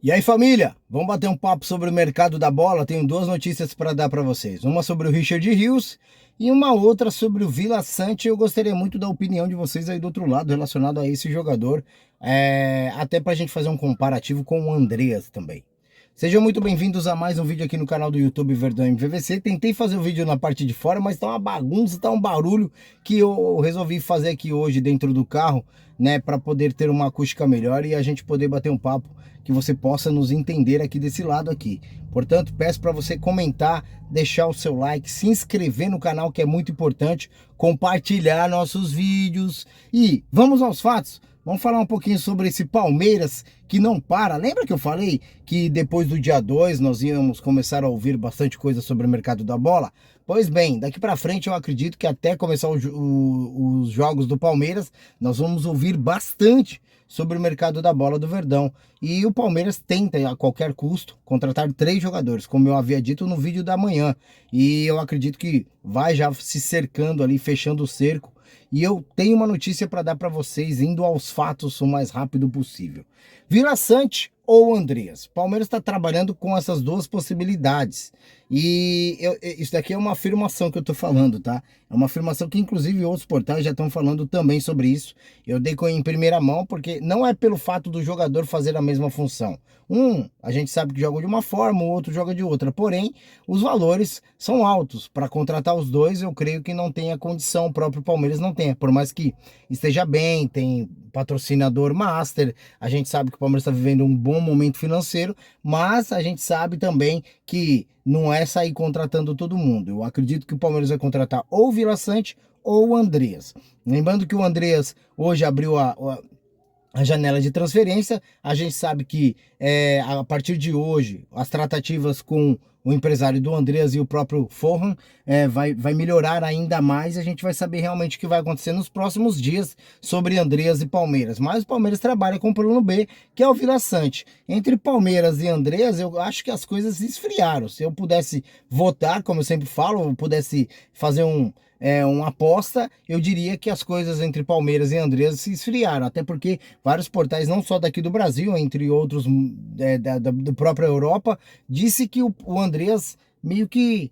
E aí, família, vamos bater um papo sobre o mercado da bola. Tenho duas notícias para dar para vocês. Uma sobre o Richard Rios e uma outra sobre o Vila Sante. Eu gostaria muito da opinião de vocês aí do outro lado relacionado a esse jogador, até para a gente fazer um comparativo com o Andreas também. Sejam muito bem-vindos a mais um vídeo aqui no canal do YouTube Verdão MVVC. Tentei fazer o vídeo na parte de fora, mas tá uma bagunça, tá um barulho que eu resolvi fazer aqui hoje dentro do carro, né, para poder ter uma acústica melhor e a gente poder bater um papo que você possa nos entender aqui desse lado aqui. Portanto, peço para você comentar, deixar o seu like, se inscrever no canal, que é muito importante, compartilhar nossos vídeos e vamos aos fatos. Vamos falar um pouquinho sobre esse Palmeiras que não para. Lembra que eu falei que depois do dia 2 nós íamos começar a ouvir bastante coisa sobre o mercado da bola? Pois bem, daqui para frente eu acredito que até começar os jogos do Palmeiras, nós vamos ouvir bastante sobre o mercado da bola do Verdão. E o Palmeiras tenta a qualquer custo contratar 3 jogadores, como eu havia dito no vídeo da manhã. E eu acredito que vai já se cercando ali, fechando o cerco. E eu tenho uma notícia para dar para vocês, indo aos fatos o mais rápido possível. Vila Sante ou Andreas? Palmeiras está trabalhando com essas duas possibilidades. E isso daqui é uma afirmação que eu estou falando, tá? É uma afirmação que inclusive outros portais já estão falando também sobre isso. Eu dei em primeira mão porque não é pelo fato do jogador fazer a mesma função. A gente sabe que joga de uma forma, o outro joga de outra. Porém, os valores são altos. Para contratar os dois, eu creio que não tenha condição, o próprio Palmeiras não tenha. Por mais que esteja bem, tem patrocinador master, a gente sabe que o Palmeiras está vivendo um bom momento financeiro, mas a gente sabe também que não é sair contratando todo mundo. Eu acredito que o Palmeiras vai contratar ou o Vila Sante ou o Andreas. Lembrando que o Andreas hoje abriu a janela de transferência. A gente sabe que a partir de hoje as tratativas com o empresário do Andreas e o próprio Forran vai melhorar ainda mais. A gente vai saber realmente o que vai acontecer nos próximos dias sobre Andreas e Palmeiras. Mas o Palmeiras trabalha com o plano B, que é o Vila Sante. Entre Palmeiras e Andreas, eu acho que as coisas se esfriaram. Se eu pudesse votar, como eu sempre falo, eu pudesse fazer uma aposta, eu diria que as coisas entre Palmeiras e Andreas se esfriaram, até porque vários portais, não só daqui do Brasil, entre outros da própria Europa, disse que o Andreas meio que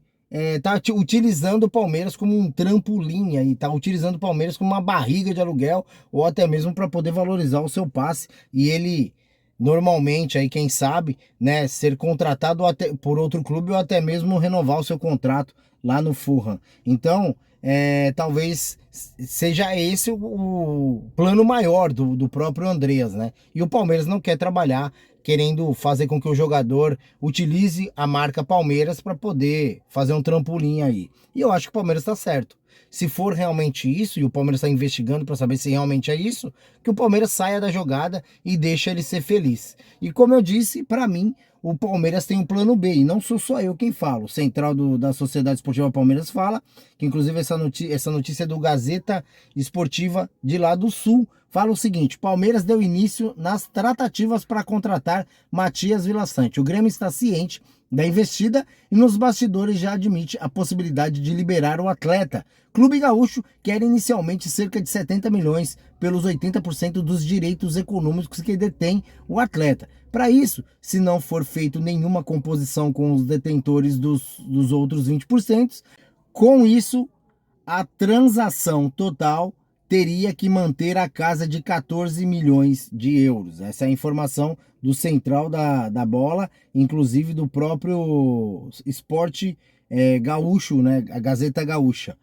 tá utilizando o Palmeiras como um trampolim e tá utilizando o Palmeiras como uma barriga de aluguel ou até mesmo para poder valorizar o seu passe, e ele normalmente aí, quem sabe, né, ser contratado até por outro clube ou até mesmo renovar o seu contrato lá no Fulham. Então, talvez seja esse o plano maior do próprio Andreas, né? E o Palmeiras não quer trabalhar querendo fazer com que o jogador utilize a marca Palmeiras para poder fazer um trampolim aí. E eu acho que o Palmeiras está certo. Se for realmente isso, e o Palmeiras está investigando para saber se realmente é isso, que o Palmeiras saia da jogada e deixe ele ser feliz. E como eu disse, para mim, o Palmeiras tem um plano B, e não sou só eu quem falo. O central da Sociedade Esportiva Palmeiras fala, que inclusive essa notícia é do Gazeta Esportiva de lá do Sul, fala o seguinte: Palmeiras deu início nas tratativas para contratar Matias Vila Sante. O Grêmio está ciente da investida e nos bastidores já admite a possibilidade de liberar o atleta. Clube Gaúcho quer inicialmente cerca de 70 milhões pelos 80% dos direitos econômicos que detém o atleta. Para isso, se não for feito nenhuma composição com os detentores dos outros 20%, com isso a transação total teria que manter a casa de 14 milhões de euros. Essa é a informação do central da bola, inclusive do próprio Esporte Gaúcho, né? A Gazeta Gaúcha.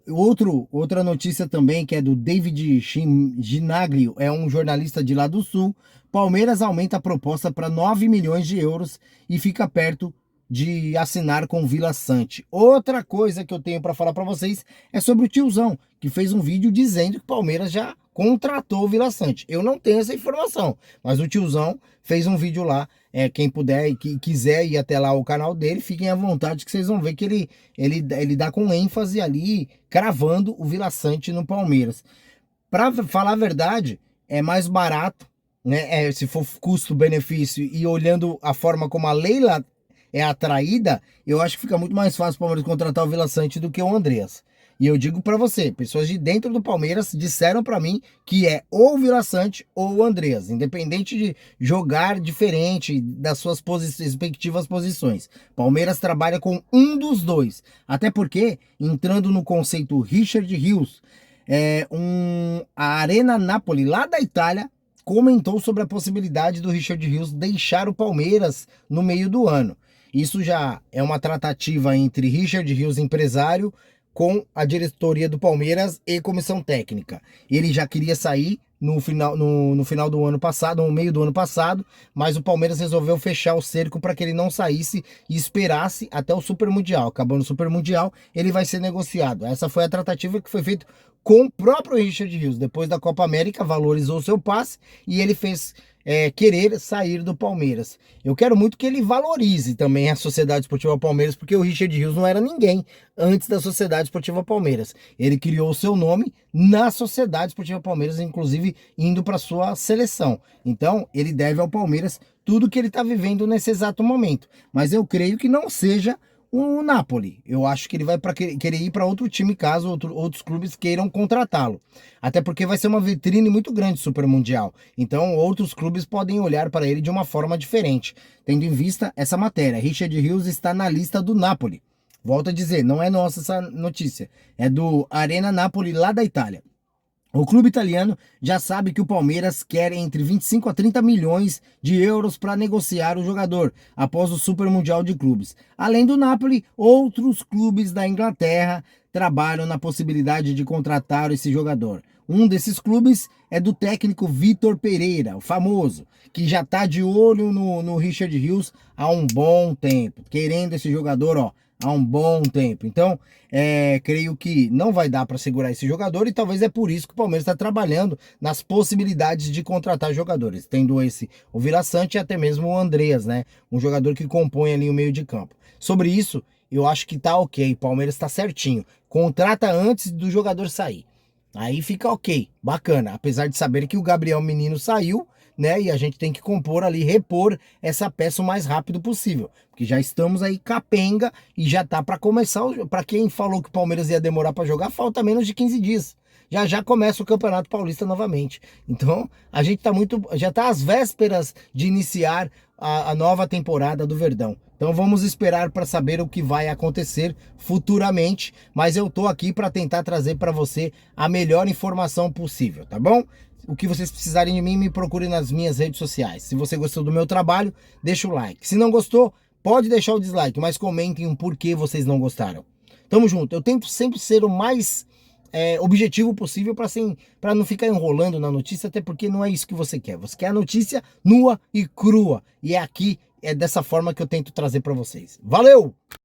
Outra notícia também, que é do David Ginaglio, é um jornalista de lá do Sul. Palmeiras aumenta a proposta para 9 milhões de euros e fica perto de assinar com Vila Sante. Outra coisa que eu tenho para falar para vocês é sobre o Tiozão, que fez um vídeo dizendo que o Palmeiras já contratou o Vila Sante. Eu não tenho essa informação, mas o Tiozão fez um vídeo lá. Quem puder e quiser ir até lá o canal dele, fiquem à vontade, que vocês vão ver que ele dá com ênfase ali, cravando o Vila Sante no Palmeiras. Para falar a verdade, é mais barato, né? Se for custo-benefício e olhando a forma como a Leila é atraída, eu acho que fica muito mais fácil o Palmeiras contratar o Vila Sante do que o Andreas. E eu digo para você, pessoas de dentro do Palmeiras disseram para mim que é ou o Vila Sante ou o Andreas, independente de jogar diferente das suas respectivas posições. Palmeiras trabalha com um dos dois, até porque, entrando no conceito Richard Rios, a Arena Napoli, lá da Itália, comentou sobre a possibilidade do Richard Rios deixar o Palmeiras no meio do ano. Isso já é uma tratativa entre Richard Rios, empresário, com a diretoria do Palmeiras e comissão técnica. Ele já queria sair no final do ano passado, no meio do ano passado, mas o Palmeiras resolveu fechar o cerco para que ele não saísse e esperasse até o Super Mundial. Acabando o Super Mundial, ele vai ser negociado. Essa foi a tratativa que foi feita com o próprio Richard Rios. Depois da Copa América, valorizou seu passe e ele fez querer sair do Palmeiras. Eu quero muito que ele valorize também a Sociedade Esportiva Palmeiras, porque o Richard Rios não era ninguém antes da Sociedade Esportiva Palmeiras. Ele criou o seu nome na Sociedade Esportiva Palmeiras, inclusive indo para sua seleção. Então, ele deve ao Palmeiras tudo que ele está vivendo nesse exato momento. Mas eu creio que não seja o Napoli. Eu acho que ele vai querer ir para outro time caso outros clubes queiram contratá-lo. Até porque vai ser uma vitrine muito grande Super Mundial. Então outros clubes podem olhar para ele de uma forma diferente. Tendo em vista essa matéria, Richard Rios está na lista do Napoli. Volto a dizer, não é nossa essa notícia. É do Arena Napoli lá da Itália. O clube italiano já sabe que o Palmeiras quer entre 25 a 30 milhões de euros para negociar o jogador após o Super Mundial de Clubes. Além do Napoli, outros clubes da Inglaterra trabalham na possibilidade de contratar esse jogador. Um desses clubes é do técnico Vitor Pereira, o famoso, que já está de olho no Richard Rios há um bom tempo, querendo esse jogador, há um bom tempo. Então, creio que não vai dar para segurar esse jogador e talvez é por isso que o Palmeiras está trabalhando nas possibilidades de contratar jogadores, tendo o Vila Sante e até mesmo o Andreas, né? Um jogador que compõe ali o meio de campo. Sobre isso, eu acho que tá ok, o Palmeiras está certinho. Contrata antes do jogador sair. Aí fica ok, bacana, apesar de saber que o Gabriel Menino saiu, né? E a gente tem que compor ali, repor essa peça o mais rápido possível, porque já estamos aí capenga e já tá para começar. Para quem falou que o Palmeiras ia demorar para jogar, falta menos de 15 dias. Já começa o Campeonato Paulista novamente. Então, a gente já tá às vésperas de iniciar a nova temporada do Verdão. Então vamos esperar para saber o que vai acontecer futuramente, mas eu tô aqui para tentar trazer para você a melhor informação possível, tá bom? O que vocês precisarem de mim, me procurem nas minhas redes sociais. Se você gostou do meu trabalho, deixa o like. Se não gostou, pode deixar o dislike, mas comentem o porquê vocês não gostaram. Tamo junto. Eu tento sempre ser o mais objetivo possível para não ficar enrolando na notícia, até porque não é isso que você quer. Você quer a notícia nua e crua. E é dessa forma que eu tento trazer para vocês. Valeu!